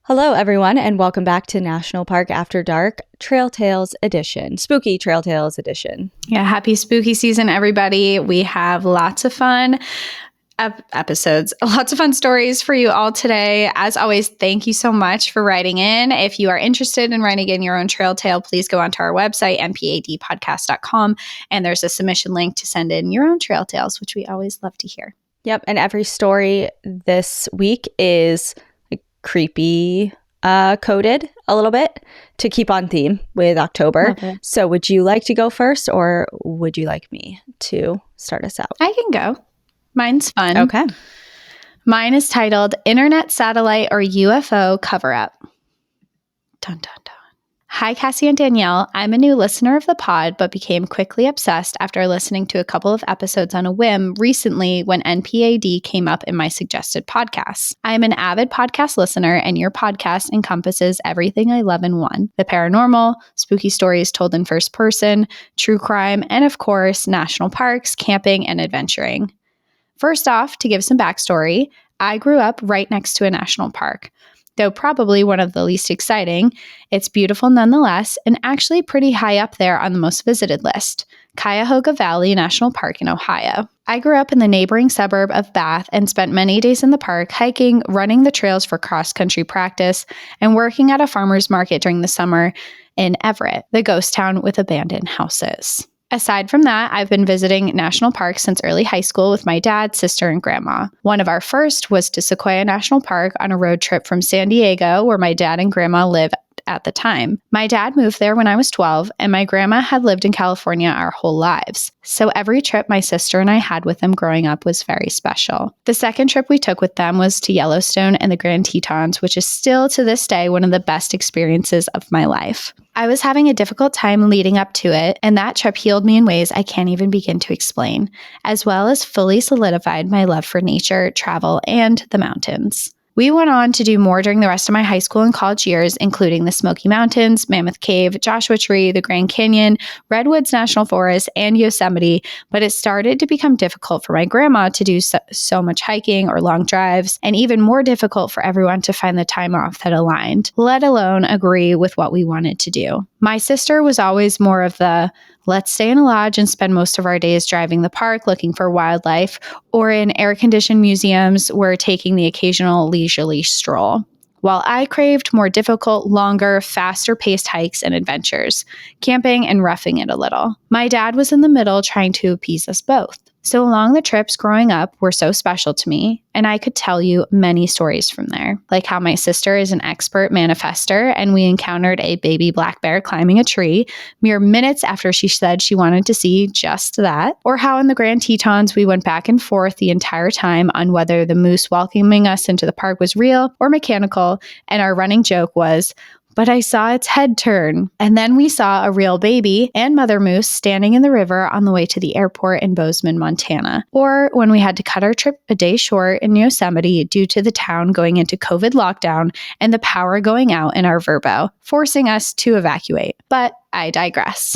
Hello, everyone, and welcome back to National Park After Dark Trail Tales Edition, Spooky Trail Tales Edition. Yeah, happy spooky season, everybody. We have lots of fun episodes, lots of fun stories for you all today. As always, thank you so much for writing in. If you are interested in writing in your own trail tale, please go onto our website, npadpodcast.com, and there's a submission link to send in your own trail tales, which we always love to hear. Yep, and every story this week is creepy coded a little bit to keep on theme with October. So would you like to go first, or would you like me to start us out? I can go. Mine's fun. Okay. Mine is titled Internet Satellite or UFO Cover-Up. Dun, dun, dun. Hi, Cassie and Danielle. I'm a new listener of the pod, but became quickly obsessed after listening to a couple of episodes on a whim recently when NPAD came up in my suggested podcasts. I am an avid podcast listener, and your podcast encompasses everything I love in one: the paranormal, spooky stories told in first person, true crime, and of course, national parks, camping, and adventuring. First off, to give some backstory, I grew up right next to a national park. Though probably one of the least exciting, it's beautiful nonetheless and actually pretty high up there on the most visited list, Cuyahoga Valley National Park in Ohio. I grew up in the neighboring suburb of Bath and spent many days in the park hiking, running the trails for cross-country practice, and working at a farmer's market during the summer in Everett, the ghost town with abandoned houses. Aside from that, I've been visiting national parks since early high school with my dad, sister, and grandma. One of our first was to Sequoia National Park on a road trip from San Diego, where my dad and grandma lived at the time. My dad moved there when I was 12, and my grandma had lived in California our whole lives. So every trip my sister and I had with them growing up was very special. The second trip we took with them was to Yellowstone and the Grand Tetons, which is still to this day one of the best experiences of my life. I was having a difficult time leading up to it, and that trip healed me in ways I can't even begin to explain, as well as fully solidified my love for nature, travel, and the mountains. We went on to do more during the rest of my high school and college years, including the Smoky Mountains, Mammoth Cave, Joshua Tree, the Grand Canyon, Redwoods National Forest, and Yosemite, but it started to become difficult for my grandma to do so much hiking or long drives, and even more difficult for everyone to find the time off that aligned, let alone agree with what we wanted to do. My sister was always more of the, let's stay in a lodge and spend most of our days driving the park looking for wildlife, or in air-conditioned museums where taking the occasional leisurely stroll. While I craved more difficult, longer, faster-paced hikes and adventures, camping and roughing it a little. My dad was in the middle trying to appease us both. So along the trips growing up were so special to me, and I could tell you many stories from there, like how my sister is an expert manifester and we encountered a baby black bear climbing a tree mere minutes after she said she wanted to see just that, or how in the Grand Tetons we went back and forth the entire time on whether the moose welcoming us into the park was real or mechanical, and our running joke was, but I saw its head turn. And then we saw a real baby and mother moose standing in the river on the way to the airport in Bozeman, Montana. Or when we had to cut our trip a day short in Yosemite due to the town going into COVID lockdown and the power going out in our Verbo, forcing us to evacuate. But I digress.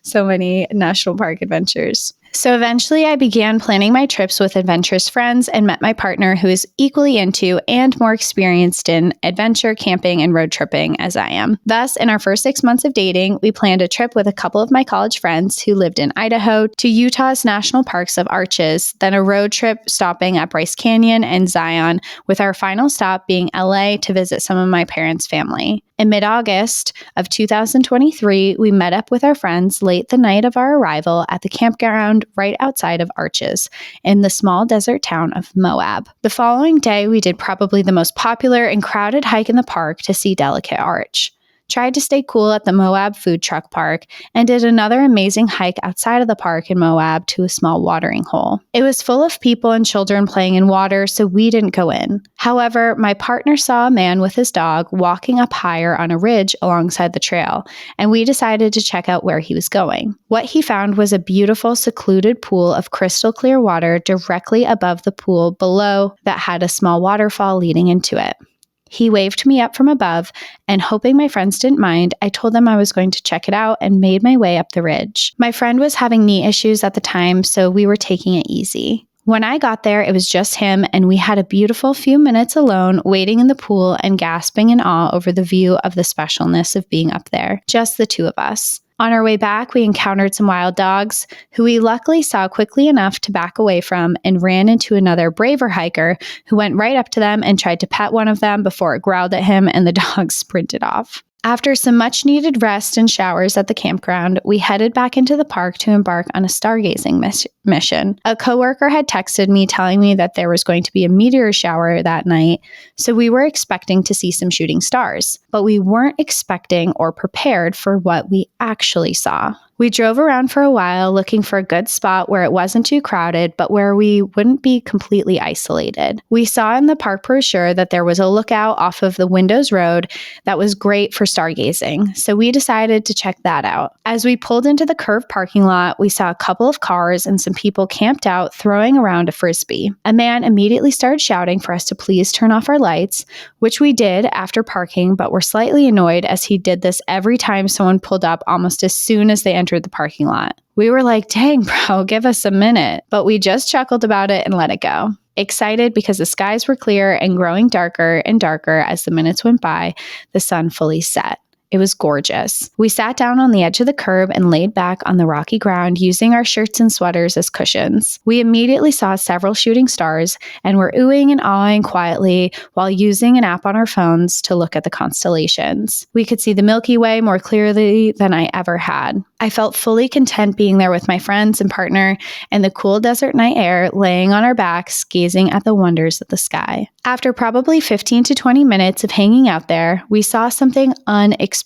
So many national park adventures. So eventually I began planning my trips with adventurous friends and met my partner who is equally into and more experienced in adventure, camping, and road tripping as I am. Thus, in our first 6 months of dating, we planned a trip with a couple of my college friends who lived in Idaho to Utah's national parks of Arches, then a road trip stopping at Bryce Canyon and Zion, with our final stop being LA to visit some of my parents' family. In mid-August of 2023, we met up with our friends late the night of our arrival at the campground right outside of Arches in the small desert town of Moab. The following day, we did probably the most popular and crowded hike in the park to see Delicate Arch. Tried to stay cool at the Moab Food Truck Park, and did another amazing hike outside of the park in Moab to a small watering hole. It was full of people and children playing in water, so we didn't go in. However, my partner saw a man with his dog walking up higher on a ridge alongside the trail, and we decided to check out where he was going. What he found was a beautiful, secluded pool of crystal clear water directly above the pool below that had a small waterfall leading into it. He waved me up from above, and hoping my friends didn't mind, I told them I was going to check it out and made my way up the ridge. My friend was having knee issues at the time, so we were taking it easy. When I got there, it was just him, and we had a beautiful few minutes alone waiting in the pool and gasping in awe over the view of the specialness of being up there, just the two of us. On our way back, we encountered some wild dogs, who we luckily saw quickly enough to back away from, and ran into another braver hiker who went right up to them and tried to pet one of them before it growled at him and the dog sprinted off. After some much-needed rest and showers at the campground, we headed back into the park to embark on a stargazing mission. A coworker had texted me telling me that there was going to be a meteor shower that night, so we were expecting to see some shooting stars, but we weren't expecting or prepared for what we actually saw. We drove around for a while looking for a good spot where it wasn't too crowded, but where we wouldn't be completely isolated. We saw in the park brochure that there was a lookout off of the Windows Road that was great for stargazing, so we decided to check that out. As we pulled into the curved parking lot, we saw a couple of cars and some people camped out throwing around a frisbee. A man immediately started shouting for us to please turn off our lights, which we did after parking, but were slightly annoyed as he did this every time someone pulled up almost as soon as they entered the parking lot. We were like, dang, bro, give us a minute. But we just chuckled about it and let it go. Excited because the skies were clear and growing darker and darker as the minutes went by, the sun fully set. It was gorgeous. We sat down on the edge of the curb and laid back on the rocky ground using our shirts and sweaters as cushions. We immediately saw several shooting stars and were oohing and awing quietly while using an app on our phones to look at the constellations. We could see the Milky Way more clearly than I ever had. I felt fully content being there with my friends and partner and the cool desert night air, laying on our backs, gazing at the wonders of the sky. After probably 15 to 20 minutes of hanging out there, we saw something unexpected.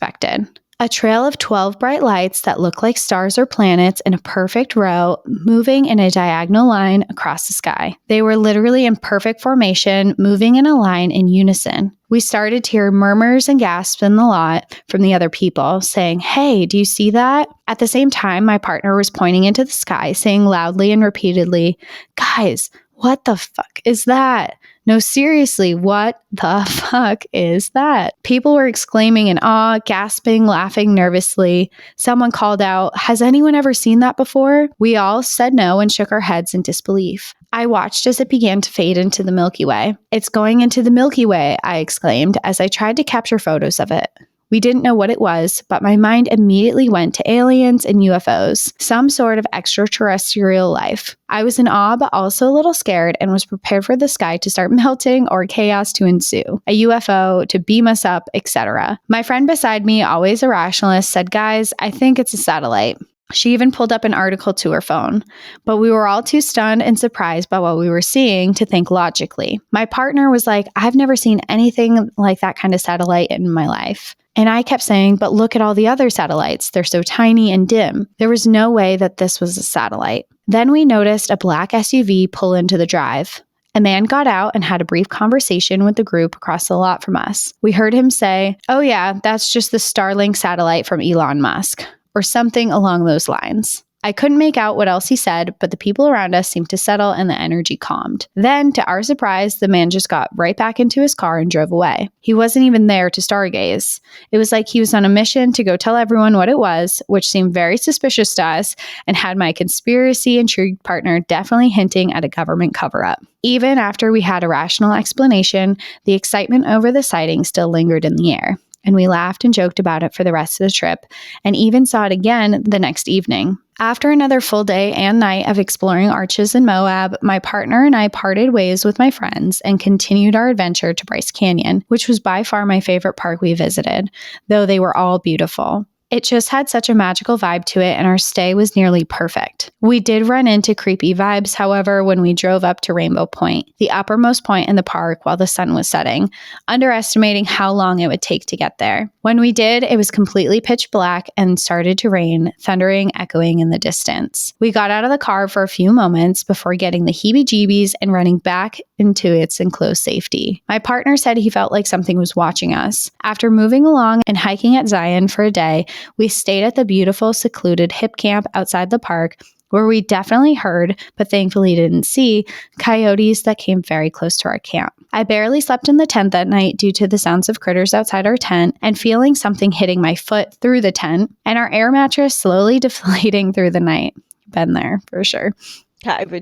A trail of 12 bright lights that looked like stars or planets in a perfect row, moving in a diagonal line across the sky. They were literally in perfect formation, moving in a line in unison. We started to hear murmurs and gasps in the lot from the other people, saying, "Hey, do you see that?" At the same time, my partner was pointing into the sky, saying loudly and repeatedly, "Guys, what the fuck is that? No, seriously, what the fuck is that?" People were exclaiming in awe, gasping, laughing nervously. Someone called out, "Has anyone ever seen that before?" We all said no and shook our heads in disbelief. I watched as it began to fade into the Milky Way. "It's going into the Milky Way," I exclaimed as I tried to capture photos of it. We didn't know what it was, but my mind immediately went to aliens and UFOs, some sort of extraterrestrial life. I was in awe, but also a little scared and was prepared for the sky to start melting or chaos to ensue, a UFO to beam us up, etc. My friend beside me, always a rationalist, said, "Guys, I think it's a satellite." She even pulled up an article to her phone, but we were all too stunned and surprised by what we were seeing to think logically. My partner was like, "I've never seen anything like that kind of satellite in my life." And I kept saying, "But look at all the other satellites. They're so tiny and dim." There was no way that this was a satellite. Then we noticed a black SUV pull into the drive. A man got out and had a brief conversation with the group across the lot from us. We heard him say, "Oh yeah, that's just the Starlink satellite from Elon Musk," or something along those lines. I couldn't make out what else he said, but the people around us seemed to settle and the energy calmed. Then, to our surprise, the man just got right back into his car and drove away. He wasn't even there to stargaze. It was like he was on a mission to go tell everyone what it was, which seemed very suspicious to us and had my conspiracy-intrigued partner definitely hinting at a government cover-up. Even after we had a rational explanation, the excitement over the sighting still lingered in the air, and we laughed and joked about it for the rest of the trip, and even saw it again the next evening. After another full day and night of exploring arches in Moab, my partner and I parted ways with my friends and continued our adventure to Bryce Canyon, which was by far my favorite park we visited, though they were all beautiful. It just had such a magical vibe to it, and our stay was nearly perfect. We did run into creepy vibes, however, when we drove up to Rainbow Point, the uppermost point in the park while the sun was setting, underestimating how long it would take to get there. When we did, it was completely pitch black and started to rain, thundering, echoing in the distance. We got out of the car for a few moments before getting the heebie-jeebies and running back into its enclosed safety. My partner said he felt like something was watching us. After moving along and hiking at Zion for a day, we stayed at the beautiful, secluded hip camp outside the park, where we definitely heard, but thankfully didn't see, coyotes that came very close to our camp. I barely slept in the tent that night due to the sounds of critters outside our tent and feeling something hitting my foot through the tent, and our air mattress slowly deflating through the night. Been there, for sure.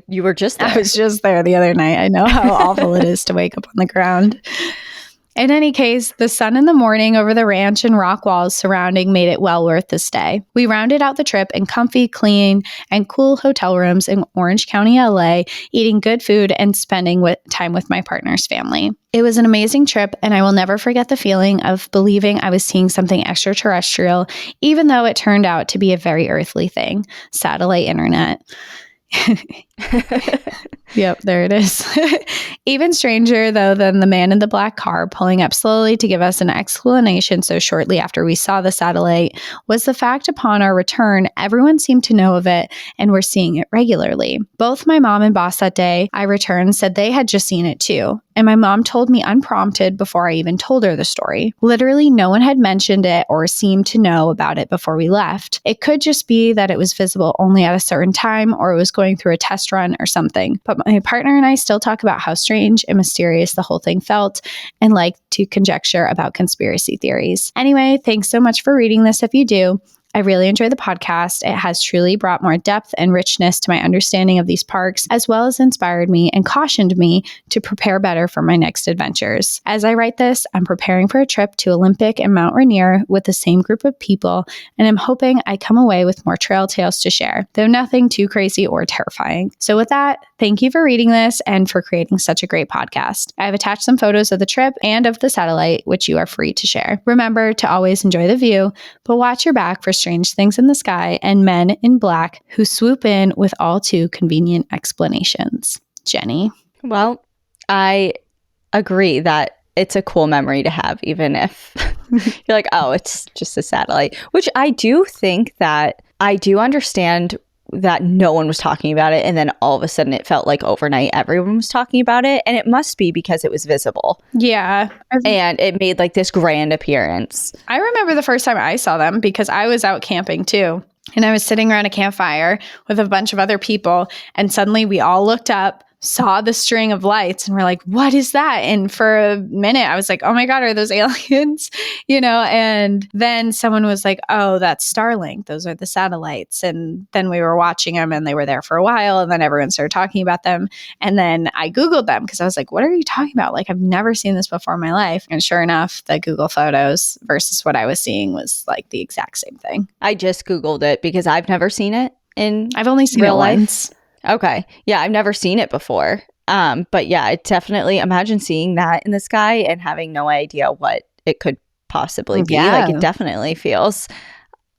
You were just there. I was just there the other night. I know how awful it is to wake up on the ground. In any case, the sun in the morning over the ranch and rock walls surrounding made it well worth the stay. We rounded out the trip in comfy, clean, and cool hotel rooms in Orange County, LA, eating good food and spending time with my partner's family. It was an amazing trip, and I will never forget the feeling of believing I was seeing something extraterrestrial, even though it turned out to be a very earthly thing, satellite internet. Yep, there it is. Even stranger, though, than the man in the black car pulling up slowly to give us an explanation so shortly after we saw the satellite was the fact upon our return, everyone seemed to know of it and were seeing it regularly. Both my mom and boss that day I returned said they had just seen it too. And my mom told me unprompted before I even told her the story. Literally, no one had mentioned it or seemed to know about it before we left. It could just be that it was visible only at a certain time or it was going through a test run or something. But my partner and I still talk about how strange and mysterious the whole thing felt and like to conjecture about conspiracy theories. Anyway, thanks so much for reading this if you do. I really enjoy the podcast. It has truly brought more depth and richness to my understanding of these parks, as well as inspired me and cautioned me to prepare better for my next adventures. As I write this, I'm preparing for a trip to Olympic and Mount Rainier with the same group of people, and I'm hoping I come away with more trail tales to share, though nothing too crazy or terrifying. So with that, thank you for reading this and for creating such a great podcast. I've attached some photos of the trip and of the satellite, which you are free to share. Remember to always enjoy the view, but watch your back for strange things in the sky and men in black who swoop in with all too convenient explanations. Jenny. Well, I agree that it's a cool memory to have, even if you're like, oh, it's just a satellite, which I do think that I do understand that no one was talking about it. And then all of a sudden it felt like overnight everyone was talking about it. And it must be because it was visible. Yeah. And it made like this grand appearance. I remember the first time I saw them because I was out camping too. And I was sitting around a campfire with a bunch of other people. And suddenly we all looked up, saw the string of lights, and we're like, what is that? And for a minute, I was like, oh my God, are those aliens? And then someone was like, oh, that's Starlink. Those are the satellites. And then we were watching them and they were there for a while. And then everyone started talking about them. And then I Googled them because I was like, what are you talking about? Like, I've never seen this before in my life. And sure enough, the Google photos versus what I was seeing was like the exact same thing. I just Googled it because I've never seen it I've only seen real it life. Once. Okay. Yeah, I've never seen it before. But yeah, I definitely imagine seeing that in the sky and having no idea what it could possibly be. Yeah. Like, it definitely feels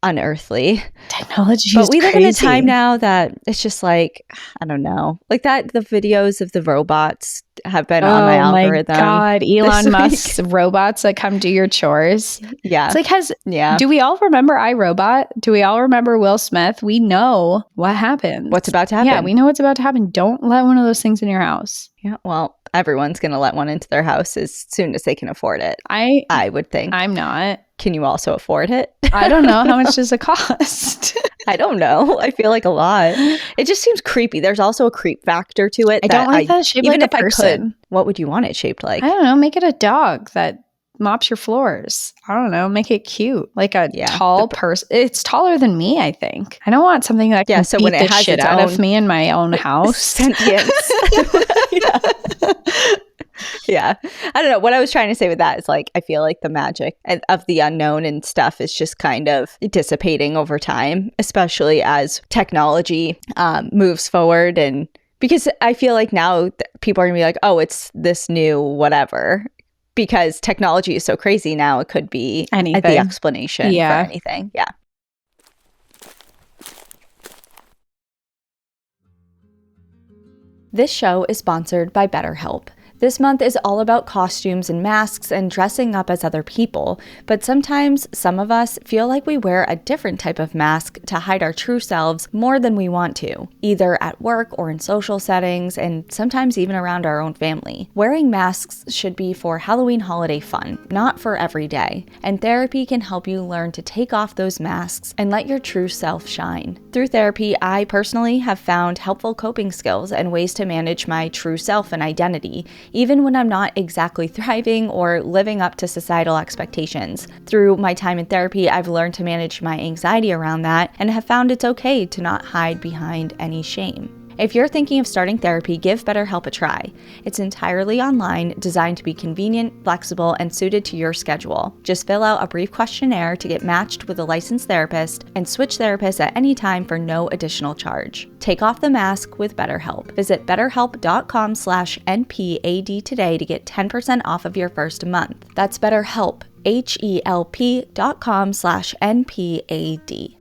unearthly. Technology but is we live crazy. in a time now that it's just like, I don't know, like that the videos of the robots have been on my algorithm. Oh my God, Elon Musk's robots that come do your chores. Yeah. It's like, do we all remember iRobot? Do we all remember Will Smith? We know what happened. What's about to happen. Yeah, we know what's about to happen. Don't let one of those things in your house. Yeah, well, everyone's going to let one into their house as soon as they can afford it. I would think. I'm not. Can you also afford it? I don't know. How much does it cost? I don't know. I feel like a lot. It just seems creepy. There's also a creep factor to it. I don't like that shaped even like if a person. I could, what would you want it shaped like? I don't know. Make it a dog that mops your floors. I don't know. Make it cute. Like a tall person. It's taller than me, I think. I don't want something that can beat the shit out of me in my own house. Sentience. Yeah. I don't know. What I was trying to say with that is like, I feel like the magic of the unknown and stuff is just kind of dissipating over time, especially as technology moves forward. And because I feel like now people are going to be like, oh, it's this new whatever. Because technology is so crazy now, it could be anything. The explanation for anything. Yeah. This show is sponsored by BetterHelp. This month is all about costumes and masks and dressing up as other people, but sometimes some of us feel like we wear a different type of mask to hide our true selves more than we want to, either at work or in social settings, and sometimes even around our own family. Wearing masks should be for Halloween holiday fun, not for every day, and therapy can help you learn to take off those masks and let your true self shine. Through therapy, I personally have found helpful coping skills and ways to manage my true self and identity, even when I'm not exactly thriving or living up to societal expectations. Through my time in therapy, I've learned to manage my anxiety around that and have found it's okay to not hide behind any shame. If you're thinking of starting therapy, give BetterHelp a try. It's entirely online, designed to be convenient, flexible, and suited to your schedule. Just fill out a brief questionnaire to get matched with a licensed therapist and switch therapists at any time for no additional charge. Take off the mask with BetterHelp. Visit betterhelp.com/NPAD today to get 10% off of your first month. That's BetterHelp, HELP.com/NPAD.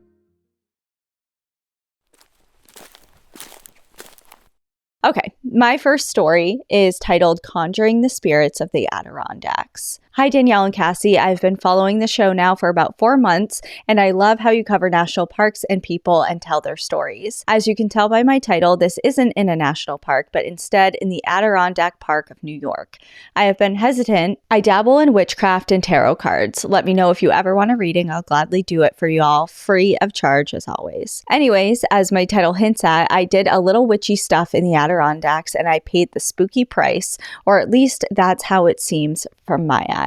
Okay, my first story is titled Conjuring the Spirits of the Adirondacks. Hi, Danielle and Cassie. I've been following the show now for about 4 months, and I love how you cover national parks and people and tell their stories. As you can tell by my title, this isn't in a national park, but instead in the Adirondack Park of New York. I have been hesitant. I dabble in witchcraft and tarot cards. Let me know if you ever want a reading. I'll gladly do it for you all, free of charge as always. Anyways, as my title hints at, I did a little witchy stuff in the Adirondacks, and I paid the spooky price, or at least that's how it seems from my eyes.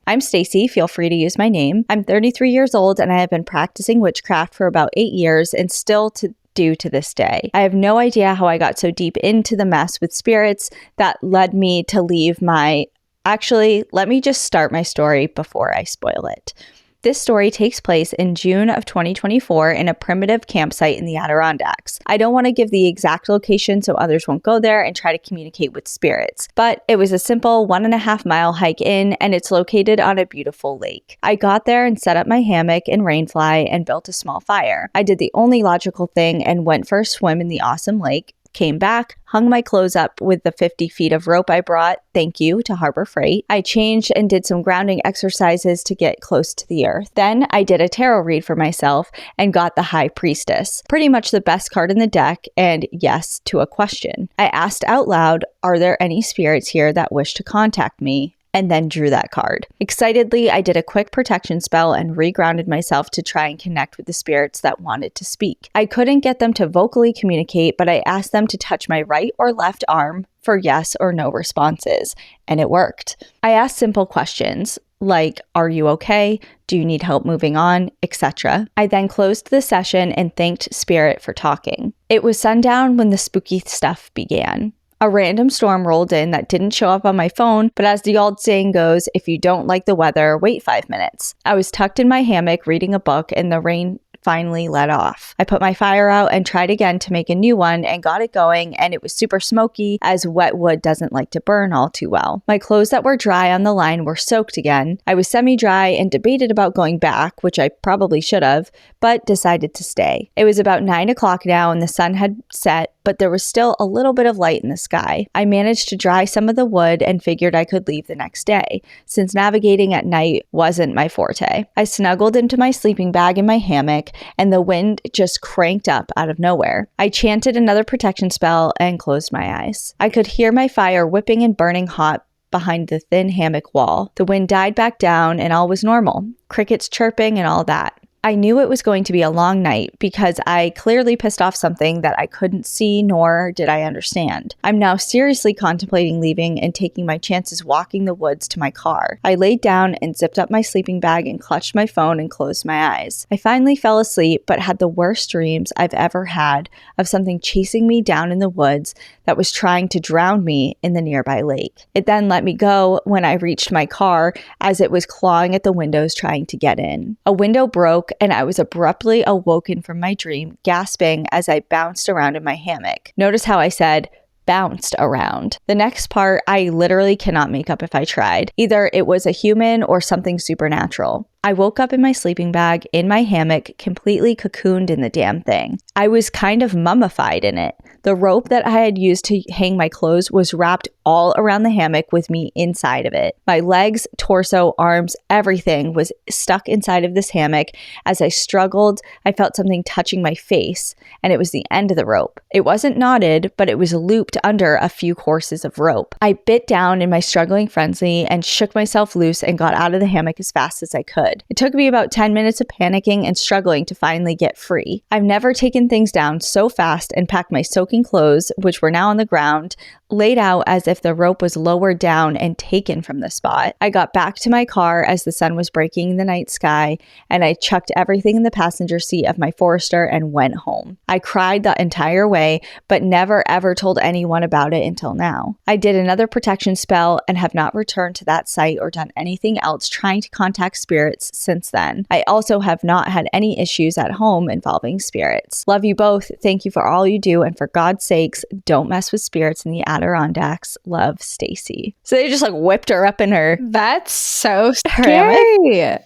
I'm Stacy. Feel free to use my name. I'm 33 years old, and I have been practicing witchcraft for about 8 years and still do to this day. I have no idea how I got so deep into the mess with spirits that led me to leave my... Actually, let me just start my story before I spoil it. This story takes place in June of 2024 in a primitive campsite in the Adirondacks. I don't want to give the exact location so others won't go there and try to communicate with spirits, but it was a simple 1.5-mile hike in, and it's located on a beautiful lake. I got there and set up my hammock and rainfly and built a small fire. I did the only logical thing and went for a swim in the awesome lake. Came back, hung my clothes up with the 50 feet of rope I brought, thank you to Harbor Freight. I changed and did some grounding exercises to get close to the earth. Then I did a tarot read for myself and got the High Priestess, pretty much the best card in the deck, and yes to a question. I asked out loud, are there any spirits here that wish to contact me? And then drew that card. Excitedly, I did a quick protection spell and regrounded myself to try and connect with the spirits that wanted to speak. I couldn't get them to vocally communicate, but I asked them to touch my right or left arm for yes or no responses, and it worked. I asked simple questions like, are you okay? Do you need help moving on? Etc. I then closed the session and thanked Spirit for talking. It was sundown when the spooky stuff began. A random storm rolled in that didn't show up on my phone, but as the old saying goes, if you don't like the weather, wait 5 minutes. I was tucked in my hammock reading a book, and the rain finally let off. I put my fire out and tried again to make a new one and got it going, and it was super smoky as wet wood doesn't like to burn all too well. My clothes that were dry on the line were soaked again. I was semi-dry and debated about going back, which I probably should have, but decided to stay. It was about 9 o'clock now and the sun had set, but there was still a little bit of light in the sky. I managed to dry some of the wood and figured I could leave the next day, since navigating at night wasn't my forte. I snuggled into my sleeping bag in my hammock, and the wind just cranked up out of nowhere. I chanted another protection spell and closed my eyes. I could hear my fire whipping and burning hot behind the thin hammock wall. The wind died back down and all was normal. Crickets chirping and all that. I knew it was going to be a long night because I clearly pissed off something that I couldn't see nor did I understand. I'm now seriously contemplating leaving and taking my chances walking the woods to my car. I laid down and zipped up my sleeping bag and clutched my phone and closed my eyes. I finally fell asleep but had the worst dreams I've ever had of something chasing me down in the woods that was trying to drown me in the nearby lake. It then let me go when I reached my car as it was clawing at the windows trying to get in. A window broke and I was abruptly awoken from my dream, gasping as I bounced around in my hammock. Notice how I said bounced around. The next part I literally cannot make up if I tried. Either it was a human or something supernatural. I woke up in my sleeping bag, in my hammock, completely cocooned in the damn thing. I was kind of mummified in it. The rope that I had used to hang my clothes was wrapped all around the hammock with me inside of it. My legs, torso, arms, everything was stuck inside of this hammock. As I struggled, I felt something touching my face, and it was the end of the rope. It wasn't knotted, but it was looped under a few courses of rope. I bit down in my struggling frenzy and shook myself loose and got out of the hammock as fast as I could. It took me about 10 minutes of panicking and struggling to finally get free. I've never taken things down so fast and packed my soaking clothes, which were now on the ground, laid out as if the rope was lowered down and taken from the spot. I got back to my car as the sun was breaking the night sky, and I chucked everything in the passenger seat of my Forester and went home. I cried the entire way, but never ever told anyone about it until now. I did another protection spell and have not returned to that site or done anything else trying to contact spirits since then. I also have not had any issues at home involving spirits. Love you both. Thank you for all you do, and for God's sakes, don't mess with spirits in the Adirondacks. Love, Stacy. So they just like whipped her up in her. That's so scary.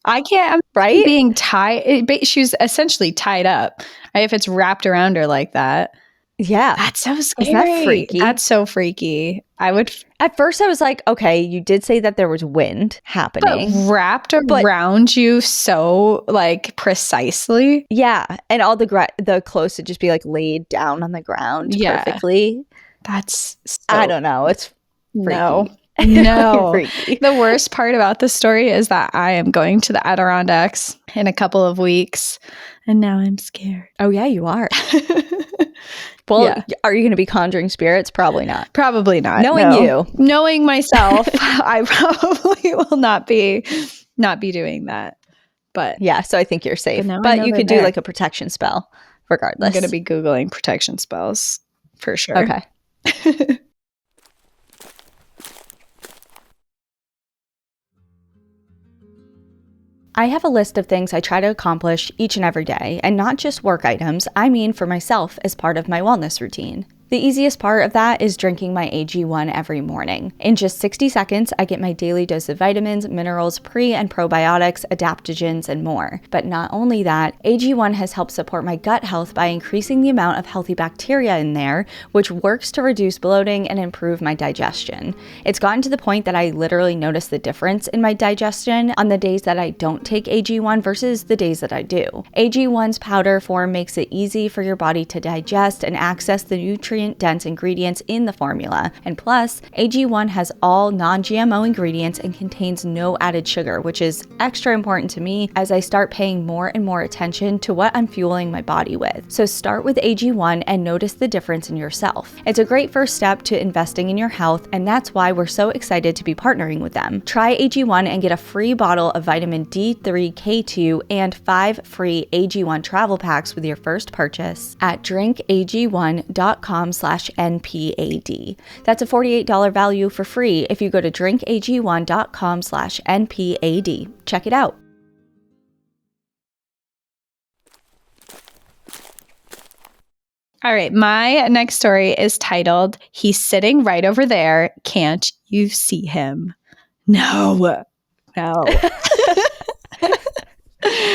I can't, right? Being tied. She was essentially tied up. Right? If it's wrapped around her like that. Yeah. That's so scary. Isn't that freaky? That's so freaky. At first I was like, okay, you did say that there was wind happening. But wrapped around you so like precisely. Yeah. And all the clothes would just be like laid down on the ground perfectly. That's I don't know. It's freaky. No. Freaky. The worst part about this story is that I am going to the Adirondacks in a couple of weeks, and now I'm scared. Oh yeah, you are. Well, Are you going to be conjuring spirits? Probably not. Probably not. Knowing myself, I probably will not be doing that. But yeah, so I think you're safe. But you could do like a protection spell regardless. I'm going to be Googling protection spells for sure. Okay. I have a list of things I try to accomplish each and every day, and not just work items, I mean for myself as part of my wellness routine. The easiest part of that is drinking my AG1 every morning. In just 60 seconds, I get my daily dose of vitamins, minerals, pre- and probiotics, adaptogens, and more. But not only that, AG1 has helped support my gut health by increasing the amount of healthy bacteria in there, which works to reduce bloating and improve my digestion. It's gotten to the point that I literally notice the difference in my digestion on the days that I don't take AG1 versus the days that I do. AG1's powder form makes it easy for your body to digest and access the nutrient-dense ingredients in the formula. And plus, AG1 has all non-GMO ingredients and contains no added sugar, which is extra important to me as I start paying more and more attention to what I'm fueling my body with. So start with AG1 and notice the difference in yourself. It's a great first step to investing in your health, and that's why we're so excited to be partnering with them. Try AG1 and get a free bottle of Vitamin D3K2 and 5 free AG1 Travel Packs with your first purchase at drinkag1.com/NPAD. That's a $48 value for free if you go to drinkag1.com/NPAD. Check it out. All right, my next story is titled, "He's Sitting Right Over There. Can't You See Him?" No.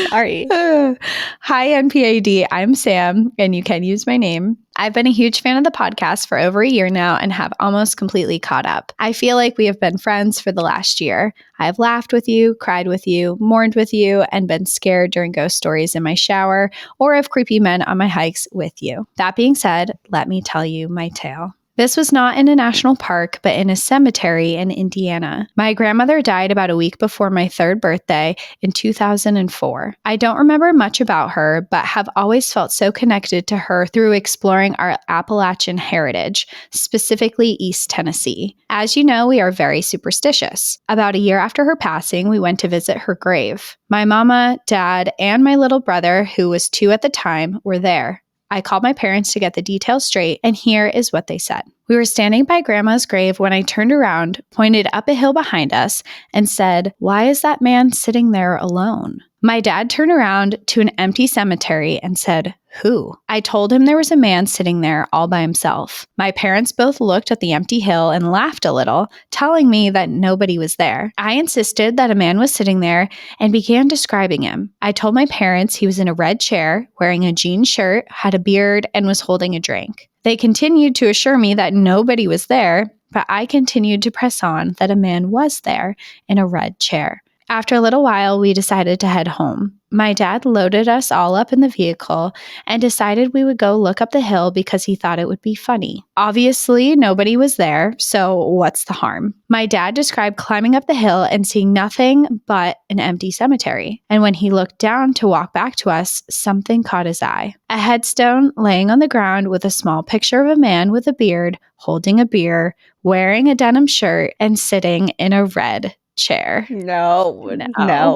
Sorry. Hi, NPAD. I'm Sam, and you can use my name. I've been a huge fan of the podcast for over a year now and have almost completely caught up. I feel like we have been friends for the last year. I've laughed with you, cried with you, mourned with you, and been scared during ghost stories in my shower or of creepy men on my hikes with you. That being said, let me tell you my tale. This was not in a national park, but in a cemetery in Indiana. My grandmother died about a week before my 3rd birthday in 2004. I don't remember much about her, but have always felt so connected to her through exploring our Appalachian heritage, specifically East Tennessee. As you know, we are very superstitious. About a year after her passing, we went to visit her grave. My mama, dad, and my little brother, who was 2 at the time, were there. I called my parents to get the details straight, and here is what they said. We were standing by Grandma's grave when I turned around, pointed up a hill behind us, and said, "Why is that man sitting there alone?" My dad turned around to an empty cemetery and said, "Who?" I told him there was a man sitting there all by himself. My parents both looked at the empty hill and laughed a little, telling me that nobody was there. I insisted that a man was sitting there and began describing him. I told my parents he was in a red chair, wearing a jean shirt, had a beard, and was holding a drink. They continued to assure me that nobody was there, but I continued to press on that a man was there in a red chair. After a little while, we decided to head home. My dad loaded us all up in the vehicle and decided we would go look up the hill because he thought it would be funny. Obviously, nobody was there, so what's the harm? My dad described climbing up the hill and seeing nothing but an empty cemetery. And when he looked down to walk back to us, something caught his eye. A headstone laying on the ground with a small picture of a man with a beard, holding a beer, wearing a denim shirt, and sitting in a red chair. No.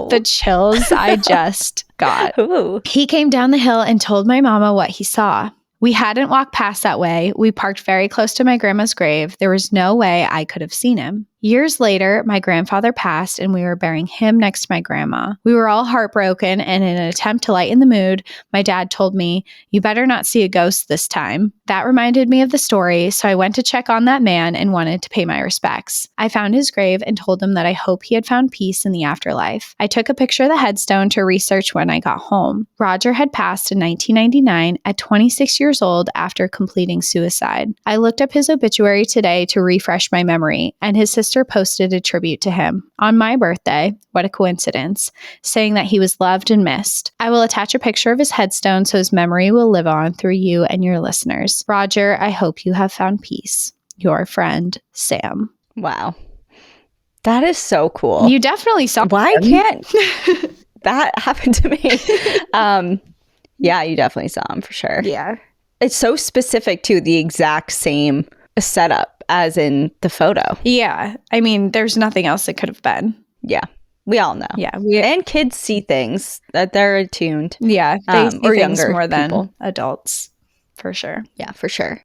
The chills I just got. Ooh. He came down the hill and told my mama what he saw. We hadn't walked past that way. We parked very close to my grandma's grave. There was no way I could have seen him. Years later, my grandfather passed and we were burying him next to my grandma. We were all heartbroken, and in an attempt to lighten the mood, my dad told me, "You better not see a ghost this time." That reminded me of the story, so I went to check on that man and wanted to pay my respects. I found his grave and told him that I hope he had found peace in the afterlife. I took a picture of the headstone to research when I got home. Roger had passed in 1999 at 26 years old after completing suicide. I looked up his obituary today to refresh my memory, and his sister posted a tribute to him on my birthday, what a coincidence, saying that he was loved and missed. I will attach a picture of his headstone so his memory will live on through you and your listeners. Roger, I hope you have found peace. Your friend, Sam. Wow. That is so cool. You definitely saw Why him. can't that happen to me? Yeah, you definitely saw him for sure. Yeah. It's so specific to the exact same setup as in the photo. Yeah. I mean, there's nothing else it could have been. Yeah. We all know. Yeah. And kids see things that they're attuned. Yeah. They see or things younger more than people. adults, for sure. Yeah, for sure.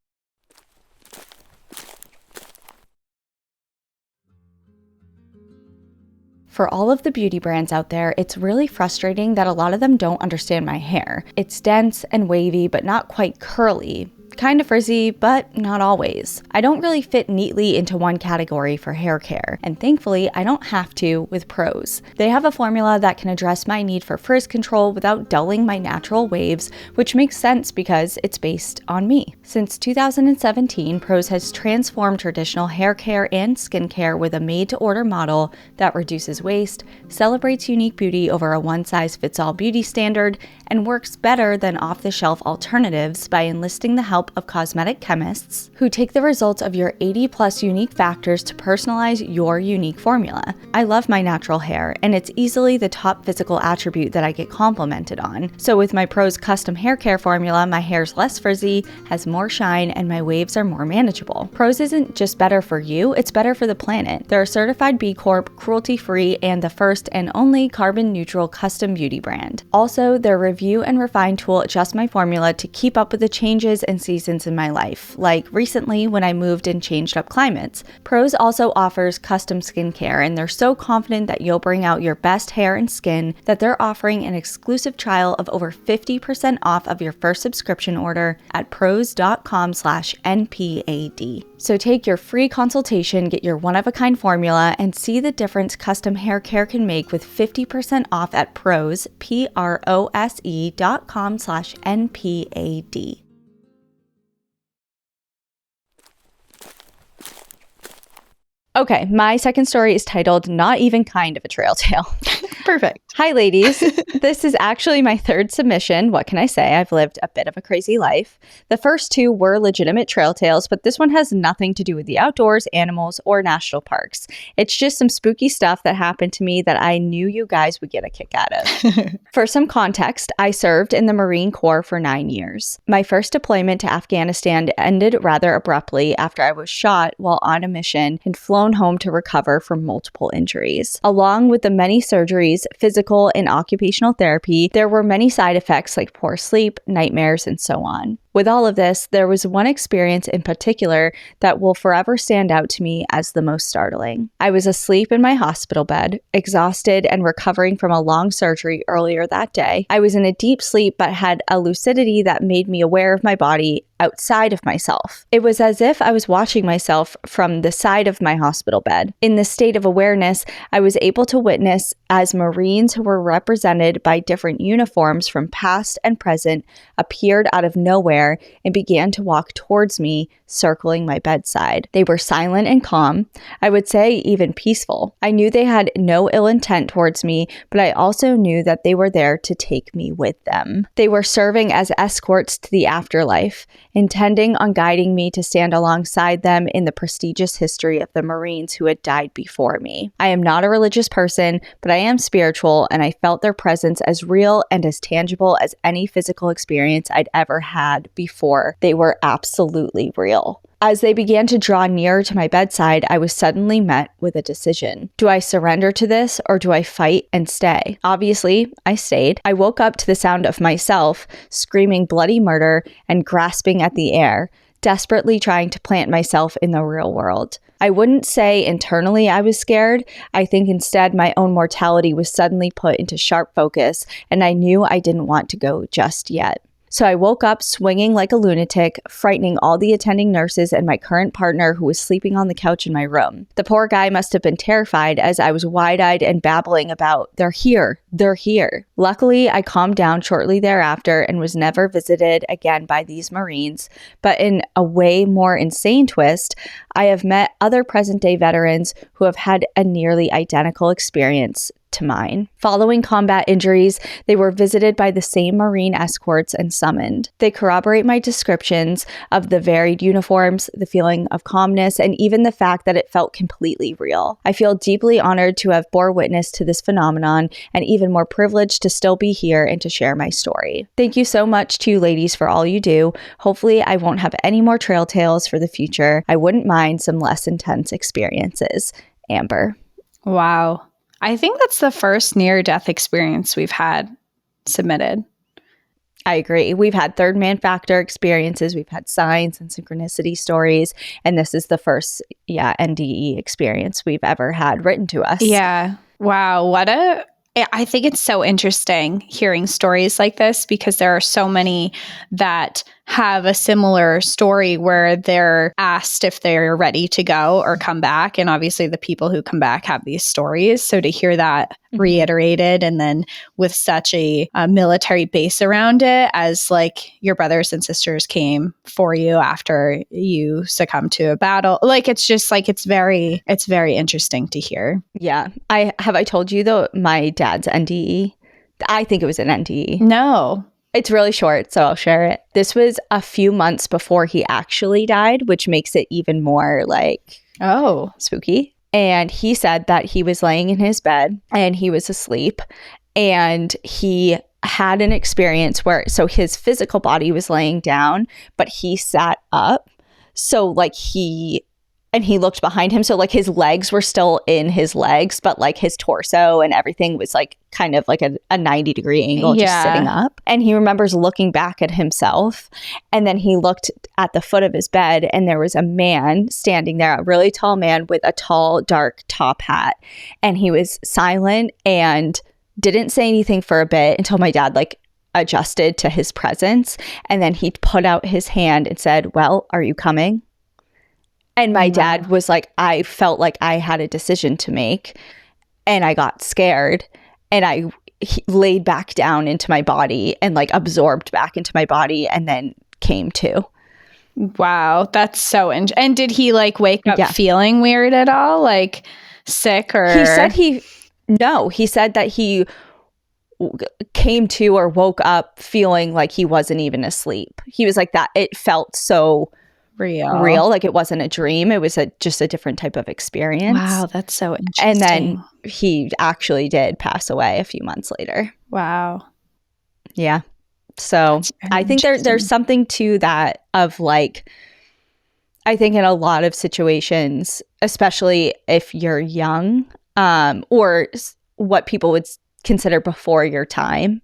For all of the beauty brands out there, it's really frustrating that a lot of them don't understand my hair. It's dense and wavy, but not quite curly. Kind of frizzy, but not always. I don't really fit neatly into one category for hair care, and thankfully, I don't have to with Prose. They have a formula that can address my need for frizz control without dulling my natural waves, which makes sense because it's based on me. Since 2017, Prose has transformed traditional hair care and skincare with a made-to-order model that reduces waste, celebrates unique beauty over a one-size-fits-all beauty standard, and works better than off-the-shelf alternatives by enlisting the help of cosmetic chemists who take the results of your 80+ unique factors to personalize your unique formula. I love my natural hair, and it's easily the top physical attribute that I get complimented on. So with my Prose custom hair care formula, my hair's less frizzy, has more shine, and my waves are more manageable. Prose isn't just better for you, it's better for the planet. They're a certified B Corp, cruelty-free, and the first and only carbon-neutral custom beauty brand. Also, their review and refine tool adjusts my formula to keep up with the changes and seasons in my life, like recently when I moved and changed up climates. Prose also offers custom skincare, and they're so confident that you'll bring out your best hair and skin that they're offering an exclusive trial of over 50% off of your first subscription order at prose.com/NPAD. So take your free consultation, get your one-of-a-kind formula, and see the difference custom hair care can make with 50% off at Prose, prose.com/NPAD. Okay, my second story is titled Not Even Kind of a Trail Tale. Perfect. Hi, ladies. This is actually my third submission. What can I say? I've lived a bit of a crazy life. The first two were legitimate trail tales, but this one has nothing to do with the outdoors, animals, or national parks. It's just some spooky stuff that happened to me that I knew you guys would get a kick out of. For some context, I served in the Marine Corps for 9 years. My first deployment to Afghanistan ended rather abruptly after I was shot while on a mission and flown home to recover from multiple injuries. Along with the many surgeries, physical and occupational therapy, there were many side effects like poor sleep, nightmares, and so on. With all of this, there was one experience in particular that will forever stand out to me as the most startling. I was asleep in my hospital bed, exhausted and recovering from a long surgery earlier that day. I was in a deep sleep but had a lucidity that made me aware of my body outside of myself. It was as if I was watching myself from the side of my hospital bed. In this state of awareness, I was able to witness as Marines who were represented by different uniforms from past and present appeared out of nowhere and began to walk towards me, circling my bedside. They were silent and calm, I would say even peaceful. I knew they had no ill intent towards me, but I also knew that they were there to take me with them. They were serving as escorts to the afterlife, intending on guiding me to stand alongside them in the prestigious history of the Marines who had died before me. I am not a religious person, but I am spiritual, and I felt their presence as real and as tangible as any physical experience I'd ever had before. They were absolutely real. As they began to draw nearer to my bedside, I was suddenly met with a decision. Do I surrender to this, or do I fight and stay? Obviously, I stayed. I woke up to the sound of myself screaming bloody murder and grasping at the air, desperately trying to plant myself in the real world. I wouldn't say internally I was scared. I think instead my own mortality was suddenly put into sharp focus, and I knew I didn't want to go just yet. So I woke up swinging like a lunatic, frightening all the attending nurses and my current partner who was sleeping on the couch in my room. The poor guy must have been terrified as I was wide-eyed and babbling about, they're here. Luckily, I calmed down shortly thereafter and was never visited again by these Marines. But in a way more insane twist, I have met other present-day veterans who have had a nearly identical experience to mine. Following combat injuries, they were visited by the same Marine escorts and summoned. They corroborate my descriptions of the varied uniforms, the feeling of calmness, and even the fact that it felt completely real. I feel deeply honored to have bore witness to this phenomenon, and even more privileged to still be here and to share my story. Thank you so much to you ladies for all you do. Hopefully I won't have any more trail tales for the future. I wouldn't mind some less intense experiences. Amber. Wow. I think that's the first near-death experience we've had submitted. I agree. We've had third man factor experiences. We've had signs and synchronicity stories. And this is the first, NDE experience we've ever had written to us. Yeah. Wow. I think it's so interesting hearing stories like this, because there are so many that have a similar story where they're asked if they're ready to go or come back. And obviously the people who come back have these stories. So to hear that reiterated, and then with such a military base around it, as like your brothers and sisters came for you after you succumbed to a battle, like it's just like it's very interesting to hear. Yeah. I told you though my dad's NDE? I think it was an NDE. No. It's really short, so I'll share it. This was a few months before he actually died, which makes it even more spooky. And he said that he was laying in his bed and he was asleep, and he had an experience where, so his physical body was laying down, but he sat up. So he looked behind him. So like his legs were still in his legs, but like his torso and everything was like kind of like a 90-degree angle, just sitting up. And he remembers looking back at himself. And then he looked at the foot of his bed, and there was a man standing there, a really tall man with a tall, dark top hat. And he was silent and didn't say anything for a bit until my dad adjusted to his presence. And then he put out his hand and said, "Well, are you coming?" And my dad was like, I felt like I had a decision to make, and I got scared, and I laid back down into my body and absorbed back into my body, and then came to. Wow, that's so and did he wake up feeling weird at all, like sick or? He said that he came to or woke up feeling like he wasn't even asleep. He was like that. It felt so real, like it wasn't a dream. It was just a different type of experience. Wow, that's so interesting. And then he actually did pass away a few months later. Wow. Yeah. So I think there's something to that of I think in a lot of situations, especially if you're young, or what people would consider before your time,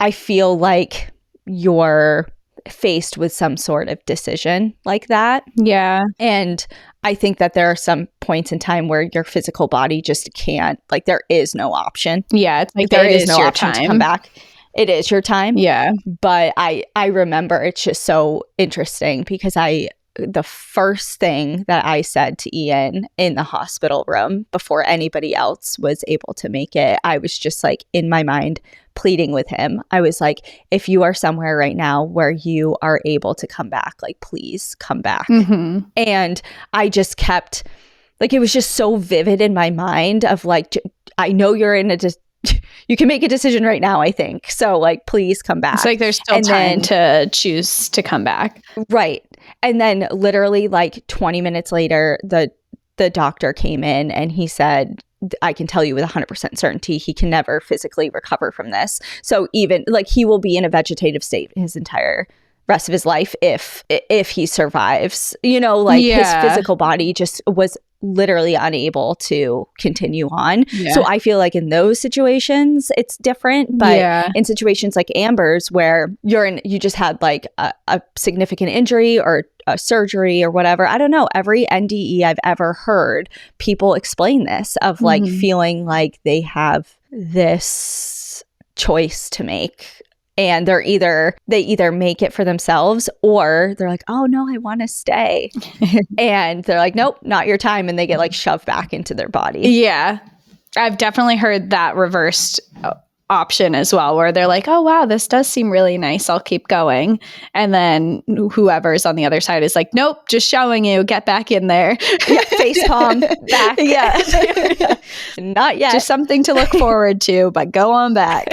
I feel like you're faced with some sort of decision like that. Yeah. And I think that there are some points in time where your physical body just can't, there is no option. Yeah. It's there is no option to come back. It is your time. Yeah. But I remember it's just so interesting because I the first thing that I said to Ian in the hospital room before anybody else was able to make it, I was just like in my mind pleading with him. I was like, if you are somewhere right now where you are able to come back, like, please come back. And I just kept, like, it was just so vivid in my mind of like, I know you're in you can make a decision right now, I think. So like, please come back. It's like there's still time to choose to come back. Right. And then literally like 20 minutes later, the doctor came in and he said, I can tell you with 100% certainty, he can never physically recover from this. So even like he will be in a vegetative state his entire rest of his life if he survives, you know, like his physical body just was literally unable to continue on. So I feel like in those situations it's different, but in situations like Amber's where you just had like a significant injury or a surgery or whatever, I don't know, every NDE I've ever heard people explain this of like feeling like they have this choice to make. And they either make it for themselves or they're like, oh no, I want to stay. And they're like, nope, not your time. And they get like shoved back into their body. Yeah. I've definitely heard that reversed option as well, where they're like, oh wow, this does seem really nice, I'll keep going. And then whoever's on the other side is like, nope, just showing you, get back in there. Face palm back. Not yet. Just something to look forward to, but go on back.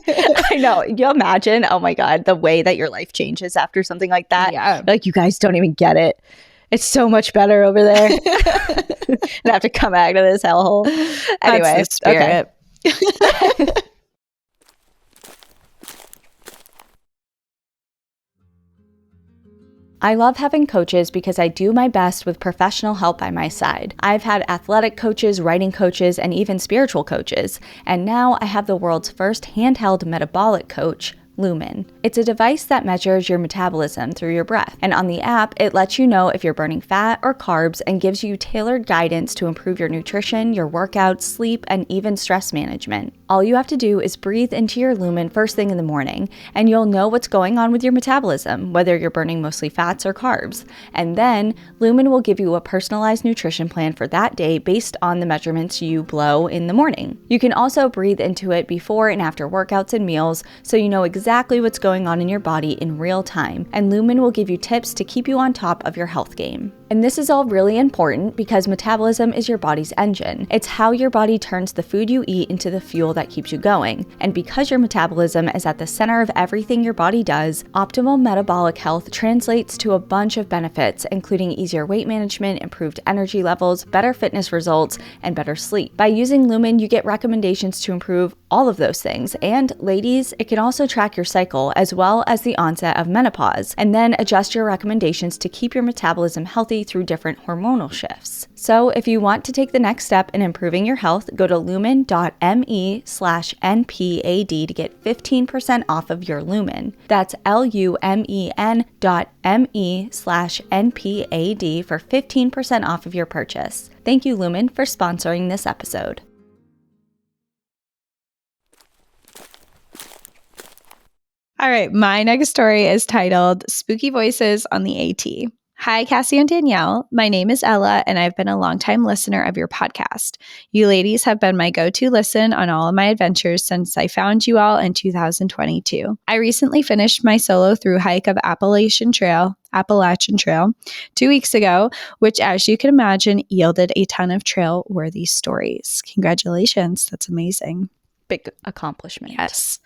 I know. You imagine, oh my God, the way that your life changes after something like that. Yeah. Like, you guys don't even get it. It's so much better over there. And I have to come out of this hellhole. Anyway, that's the spirit. Okay. I love having coaches because I do my best with professional help by my side. I've had athletic coaches, writing coaches, and even spiritual coaches. And now I have the world's first handheld metabolic coach, Lumen. It's a device that measures your metabolism through your breath. And on the app, it lets you know if you're burning fat or carbs and gives you tailored guidance to improve your nutrition, your workouts, sleep, and even stress management. All you have to do is breathe into your Lumen first thing in the morning, and you'll know what's going on with your metabolism, whether you're burning mostly fats or carbs. And then, Lumen will give you a personalized nutrition plan for that day based on the measurements you blow in the morning. You can also breathe into it before and after workouts and meals, so you know exactly what's going on in your body in real time. And Lumen will give you tips to keep you on top of your health game. And this is all really important because metabolism is your body's engine. It's how your body turns the food you eat into the fuel that keeps you going. And because your metabolism is at the center of everything your body does, optimal metabolic health translates to a bunch of benefits, including easier weight management, improved energy levels, better fitness results, and better sleep. By using Lumen, you get recommendations to improve all of those things. And ladies, it can also track your cycle as well as the onset of menopause, and then adjust your recommendations to keep your metabolism healthy through different hormonal shifts. So if you want to take the next step in improving your health, go to lumen.me/NPAD to get 15% off of your Lumen. That's lumen.me/NPAD for 15% off of your purchase. Thank you, Lumen, for sponsoring this episode. All right, my next story is titled Spooky Voices on the AT. Hi, Cassie and Danielle. My name is Ella, and I've been a longtime listener of your podcast. You ladies have been my go-to listen on all of my adventures since I found you all in 2022. I recently finished my solo through hike of Appalachian Trail 2 weeks ago, which, as you can imagine, yielded a ton of trail-worthy stories. Congratulations. That's amazing. Big accomplishment. Yes.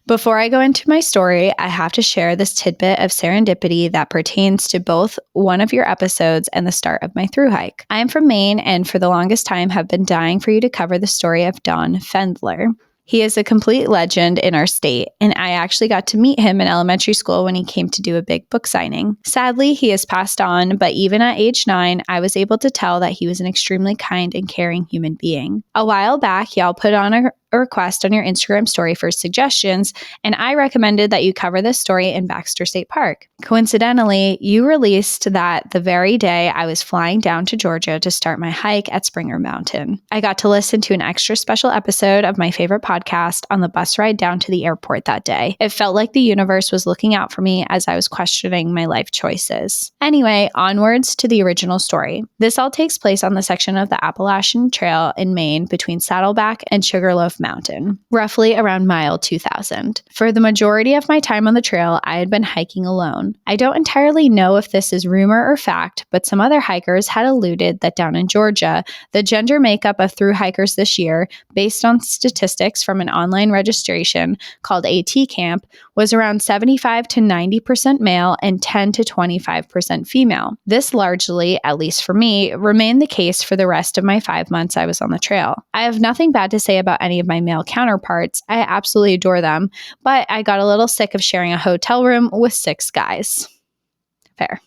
Before I go into my story, I have to share this tidbit of serendipity that pertains to both one of your episodes and the start of my thru hike. I am from Maine and for the longest time have been dying for you to cover the story of Don Fendler. He is a complete legend in our state, and I actually got to meet him in elementary school when he came to do a big book signing. Sadly, he has passed on, but even at age 9, I was able to tell that he was an extremely kind and caring human being. A while back, y'all put on a a request on your Instagram story for suggestions, and I recommended that you cover this story in Baxter State Park. Coincidentally, you released that the very day I was flying down to Georgia to start my hike at Springer Mountain. I got to listen to an extra special episode of my favorite podcast on the bus ride down to the airport that day. It felt like the universe was looking out for me as I was questioning my life choices. Anyway, onwards to the original story. This all takes place on the section of the Appalachian Trail in Maine between Saddleback and Sugarloaf Mountain, roughly around mile 2000. For the majority of my time on the trail, I had been hiking alone. I don't entirely know if this is rumor or fact, but some other hikers had alluded that down in Georgia, the gender makeup of thru hikers this year, based on statistics from an online registration called AT Camp, was around 75 to 90% male and 10 to 25% female. This largely, at least for me, remained the case for the rest of my 5 months I was on the trail. I have nothing bad to say about any of my male counterparts. I absolutely adore them, but I got a little sick of sharing a hotel room with 6 guys. Fair.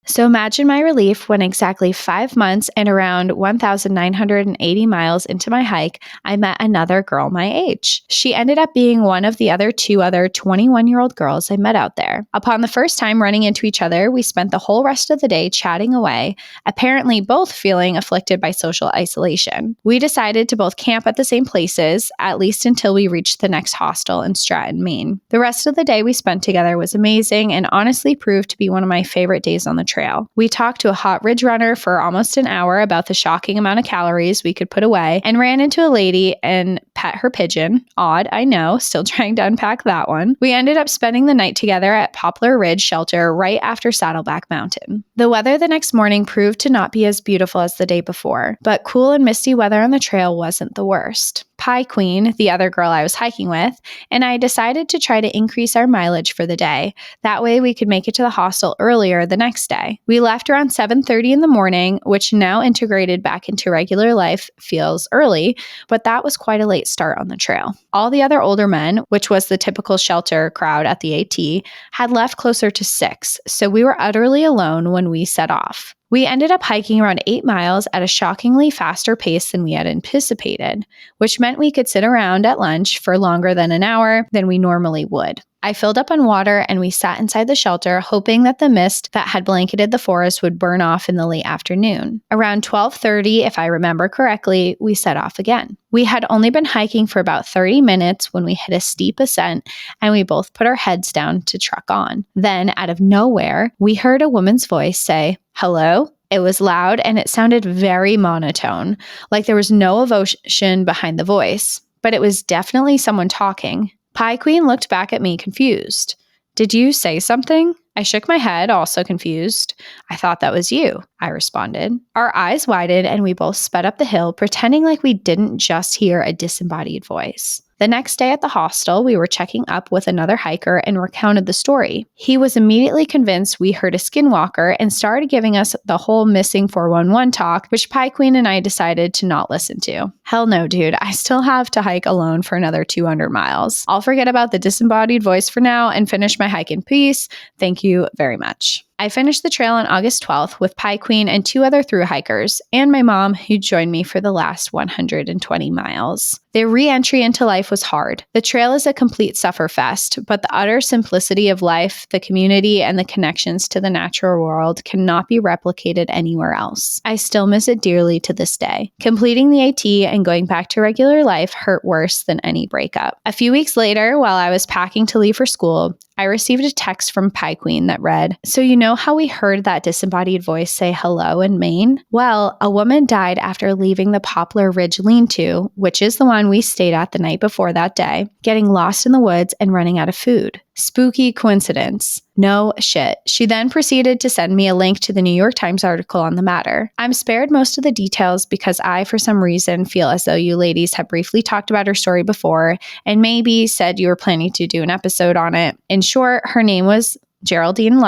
So imagine my relief when exactly 5 months and around 1,980 miles into my hike, I met another girl my age. She ended up being one of the other 2 21-year-old girls I met out there. Upon the first time running into each other, we spent the whole rest of the day chatting away, apparently both feeling afflicted by social isolation. We decided to both camp at the same places, at least until we reached the next hostel in Stratton, Maine. The rest of the day we spent together was amazing and honestly proved to be one of my favorite days on the trail. We talked to a hot ridge runner for almost an hour about the shocking amount of calories we could put away and ran into a lady and pet her pigeon. Odd, I know, still trying to unpack that one. We ended up spending the night together at Poplar Ridge Shelter right after Saddleback Mountain. The weather the next morning proved to not be as beautiful as the day before, but cool and misty weather on the trail wasn't the worst. Pie Queen, the other girl I was hiking with, and I decided to try to increase our mileage for the day. That way we could make it to the hostel earlier the next day. We left around 7:30 in the morning, which now integrated back into regular life feels early, but that was quite a late start on the trail. All the other older men, which was the typical shelter crowd at the AT, had left closer to 6, so we were utterly alone when we set off. We ended up hiking around 8 miles at a shockingly faster pace than we had anticipated, which meant we could sit around at lunch for longer than an hour than we normally would. I filled up on water and we sat inside the shelter, hoping that the mist that had blanketed the forest would burn off in the late afternoon. Around 12:30, if I remember correctly, we set off again. We had only been hiking for about 30 minutes when we hit a steep ascent and we both put our heads down to truck on. Then, out of nowhere, we heard a woman's voice say, "Hello?" It was loud and it sounded very monotone, like there was no emotion behind the voice, but it was definitely someone talking. Pie Queen looked back at me confused. "Did you say something?" I shook my head, also confused. "I thought that was you," I responded. Our eyes widened and we both sped up the hill, pretending like we didn't just hear a disembodied voice. The next day at the hostel, we were checking up with another hiker and recounted the story. He was immediately convinced we heard a skinwalker and started giving us the whole missing 411 talk, which Pie Queen and I decided to not listen to. Hell no, dude. I still have to hike alone for another 200 miles. I'll forget about the disembodied voice for now and finish my hike in peace. Thank you very much. I finished the trail on August 12th with Pie Queen and 2 other thru hikers, and my mom, who joined me for the last 120 miles. The re-entry into life was hard. The trail is a complete sufferfest, but the utter simplicity of life, the community, and the connections to the natural world cannot be replicated anywhere else. I still miss it dearly to this day. Completing the AT and going back to regular life hurt worse than any breakup. A few weeks later, while I was packing to leave for school, I received a text from Pie Queen that read, "So you know how we heard that disembodied voice say hello in Maine? Well, a woman died after leaving the Poplar Ridge lean-to, which is the one we stayed at the night before that day, getting lost in the woods and running out of food. Spooky coincidence. No shit." She then proceeded to send me a link to the New York Times article on the matter. I'm spared most of the details because I, for some reason, feel as though you ladies have briefly talked about her story before and maybe said you were planning to do an episode on it. In short, her name was Geraldine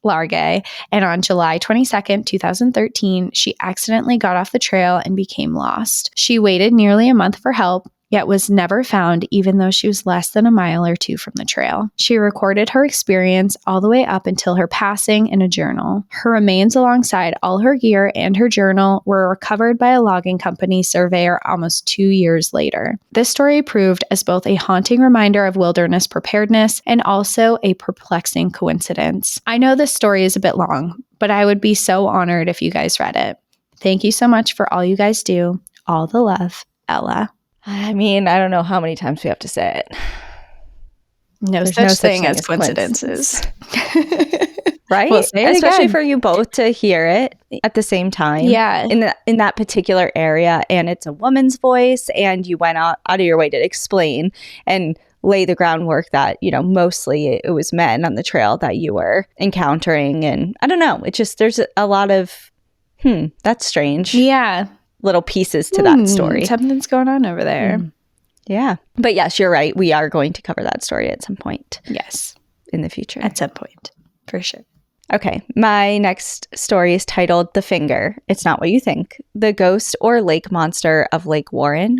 Largay, and on July 22nd, 2013, she accidentally got off the trail and became lost. She waited nearly a month for help, yet was never found even though she was less than a mile or two from the trail. She recorded her experience all the way up until her passing in a journal. Her remains alongside all her gear and her journal were recovered by a logging company surveyor almost 2 years later. This story proved as both a haunting reminder of wilderness preparedness and also a perplexing coincidence. I know this story is a bit long, but I would be so honored if you guys read it. Thank you so much for all you guys do. All the love, Ella. I mean, I don't know how many times we have to say it. There's no such thing as coincidences. Right? We'll say it Especially again. for you both to hear it at the same time. Yeah. In that particular area. And it's a woman's voice. And you went out of your way to explain and lay the groundwork that, mostly it was men on the trail that you were encountering. And I don't know. It just, there's a lot of, that's strange. Yeah. Little pieces to that story. Something's going on over there. Yeah. But yes, you're right. We are going to cover that story at some point. Yes. In the future. At some point. For sure. Okay. My next story is titled The Finger. It's Not What You Think. The Ghost or Lake Monster of Lake Warren? ?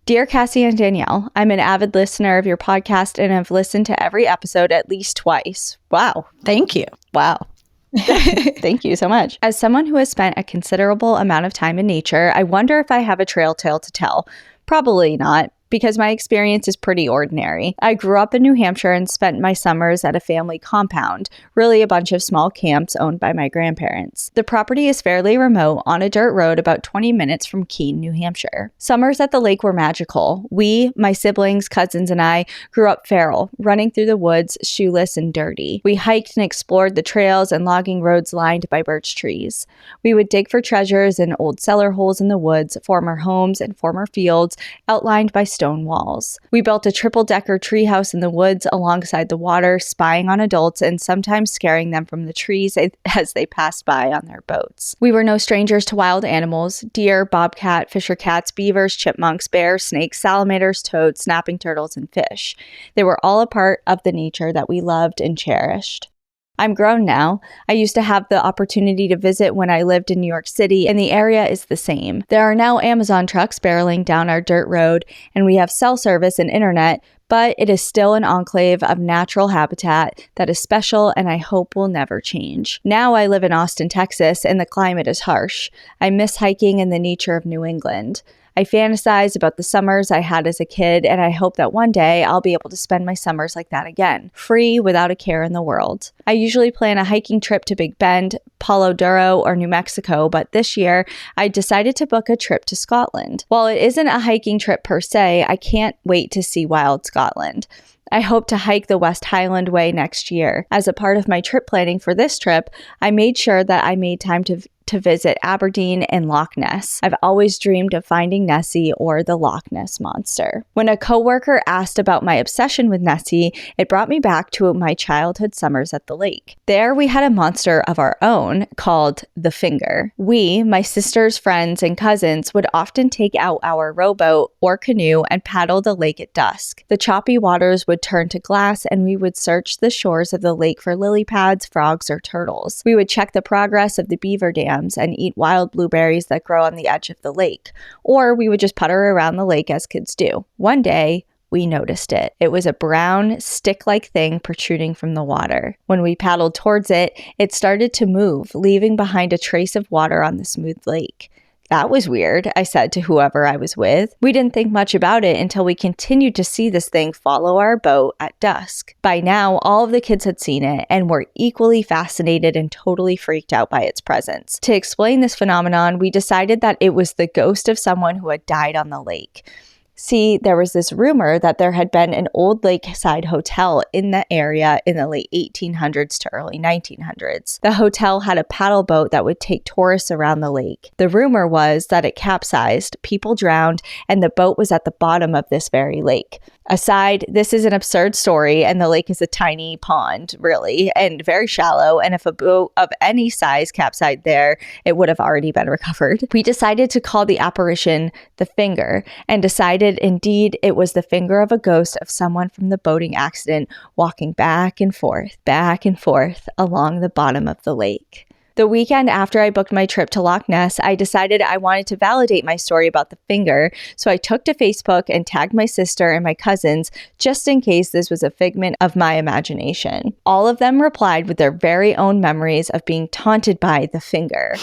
Dear Cassie and Danielle, I'm an avid listener of your podcast and have listened to every episode at least twice. Wow. Thank you. Wow. Thank you so much. As someone who has spent a considerable amount of time in nature, I wonder if I have a trail tale to tell. Probably not, because my experience is pretty ordinary. I grew up in New Hampshire and spent my summers at a family compound, really a bunch of small camps owned by my grandparents. The property is fairly remote on a dirt road about 20 minutes from Keene, New Hampshire. Summers at the lake were magical. We, my siblings, cousins, and I grew up feral, running through the woods, shoeless and dirty. We hiked and explored the trails and logging roads lined by birch trees. We would dig for treasures in old cellar holes in the woods, former homes and former fields outlined by stone walls. We built a triple-decker treehouse in the woods alongside the water, spying on adults and sometimes scaring them from the trees as they passed by on their boats. We were no strangers to wild animals: deer, bobcat, fisher cats, beavers, chipmunks, bears, snakes, salamanders, toads, snapping turtles, and fish. They were all a part of the nature that we loved and cherished. I'm grown now. I used to have the opportunity to visit when I lived in New York City, and the area is the same. There are now Amazon trucks barreling down our dirt road, and we have cell service and internet, but it is still an enclave of natural habitat that is special and I hope will never change. Now I live in Austin, Texas, and the climate is harsh. I miss hiking and the nature of New England. I fantasize about the summers I had as a kid, and I hope that one day I'll be able to spend my summers like that again, free without a care in the world. I usually plan a hiking trip to Big Bend, Palo Duro, or New Mexico, but this year I decided to book a trip to Scotland. While it isn't a hiking trip per se, I can't wait to see wild Scotland. I hope to hike the West Highland Way next year. As a part of my trip planning for this trip, I made sure that I made time to visit Aberdeen and Loch Ness. I've always dreamed of finding Nessie or the Loch Ness Monster. When a coworker asked about my obsession with Nessie, it brought me back to my childhood summers at the lake. There we had a monster of our own called the Finger. We, my sister's friends and cousins, would often take out our rowboat or canoe and paddle the lake at dusk. The choppy waters would turn to glass and we would search the shores of the lake for lily pads, frogs, or turtles. We would check the progress of the beaver dam and eat wild blueberries that grow on the edge of the lake. Or we would just putter around the lake as kids do. One day, we noticed it. It was a brown, stick-like thing protruding from the water. When we paddled towards it, it started to move, leaving behind a trace of water on the smooth lake. That was weird, I said to whoever I was with. We didn't think much about it until we continued to see this thing follow our boat at dusk. By now, all of the kids had seen it and were equally fascinated and totally freaked out by its presence. To explain this phenomenon, we decided that it was the ghost of someone who had died on the lake. See, there was this rumor that there had been an old lakeside hotel in the area in the late 1800s to early 1900s. The hotel had a paddle boat that would take tourists around the lake. The rumor was that it capsized, people drowned, and the boat was at the bottom of this very lake. Aside, this is an absurd story, and the lake is a tiny pond, really, and very shallow, and if a boat of any size capsized there, it would have already been recovered. We decided to call the apparition the Finger, and decided indeed it was the finger of a ghost of someone from the boating accident walking back and forth along the bottom of the lake. The weekend after I booked my trip to Loch Ness, I decided I wanted to validate my story about the finger, so I took to Facebook and tagged my sister and my cousins just in case this was a figment of my imagination. All of them replied with their very own memories of being taunted by the finger.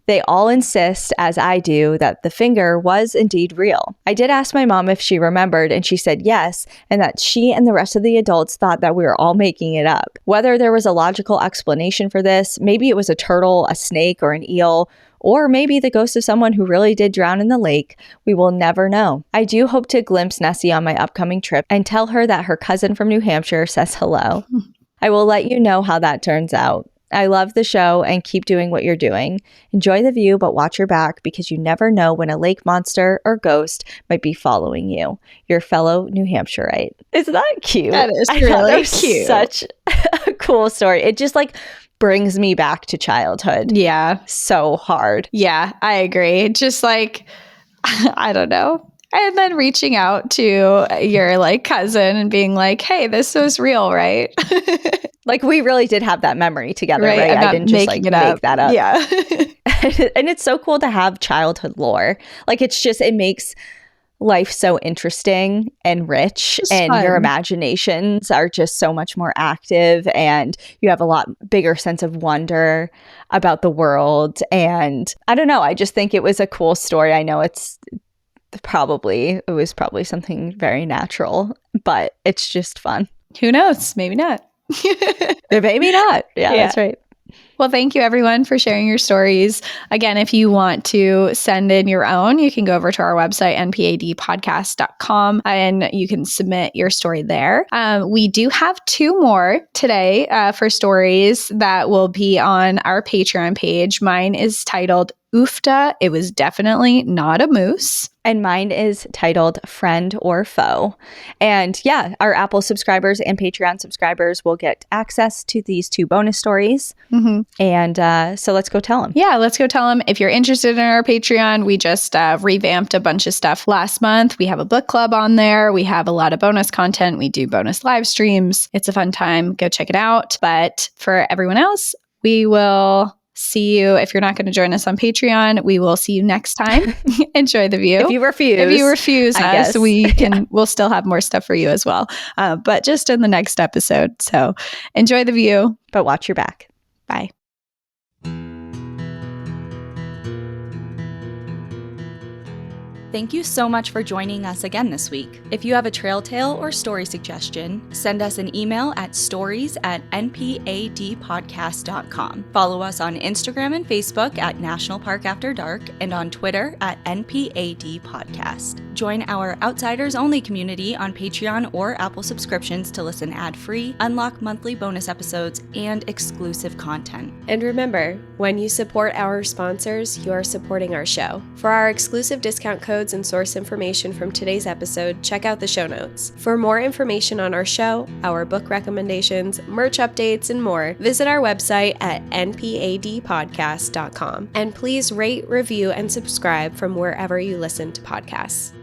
They all insist, as I do, that the finger was indeed real. I did ask my mom if she remembered, and she said yes, and that she and the rest of the adults thought that we were all making it up. Whether there was a logical explanation for this, maybe it was a turtle, a snake, or an eel, or maybe the ghost of someone who really did drown in the lake, we will never know. I do hope to glimpse Nessie on my upcoming trip and tell her that her cousin from New Hampshire says hello. I will let you know how that turns out. I love the show and keep doing what you're doing. Enjoy the view, but watch your back because you never know when a lake monster or ghost might be following you. Your fellow New Hampshireite. Isn't that cute? That is really cute. Such a cool story. It just brings me back to childhood. Yeah. So hard. Yeah, I agree. Just I don't know. And then reaching out to your cousin and being like, hey, this was real, right? We really did have that memory together, right? I didn't just make that up. Yeah. And it's so cool to have childhood lore. It makes life so interesting and rich, and fun. Your imaginations are just so much more active, and you have a lot bigger sense of wonder about the world. And I don't know, I just think it was a cool story. I know it was probably something very natural, but it's just fun. Who knows? Maybe not. Maybe not. Yeah, that's right. Well, thank you everyone for sharing your stories. Again, if you want to send in your own, you can go over to our website, npadpodcast.com, and you can submit your story there. We do have 2 more today for stories that will be on our Patreon page. Mine is titled Oofta, It Was Definitely Not a Moose. And mine is titled Friend or Foe. And yeah, our Apple subscribers and Patreon subscribers will get access to these 2 bonus stories. Mm-hmm. And so let's go tell them. Yeah, let's go tell them. If you're interested in our Patreon, we just revamped a bunch of stuff last month. We have a book club on there. We have a lot of bonus content. We do bonus live streams. It's a fun time. Go check it out. But for everyone else, we will see you. If you're not going to join us on Patreon, we will see you next time. Enjoy the view. If you refuse us, we'll still have more stuff for you as well. But just in the next episode. So enjoy the view. But watch your back. Bye. Thank you so much for joining us again this week. If you have a trail tale or story suggestion, send us an email at stories@npadpodcast.com. Follow us on Instagram and Facebook at National Park After Dark and on Twitter at NPAD Podcast. Join our Outsiders Only community on Patreon or Apple subscriptions to listen ad-free, unlock monthly bonus episodes, and exclusive content. And remember, when you support our sponsors, you are supporting our show. For our exclusive discount codes and source information from today's episode, check out the show notes. For more information on our show, our book recommendations, merch updates, and more, visit our website at npadpodcast.com. And please rate, review, and subscribe from wherever you listen to podcasts.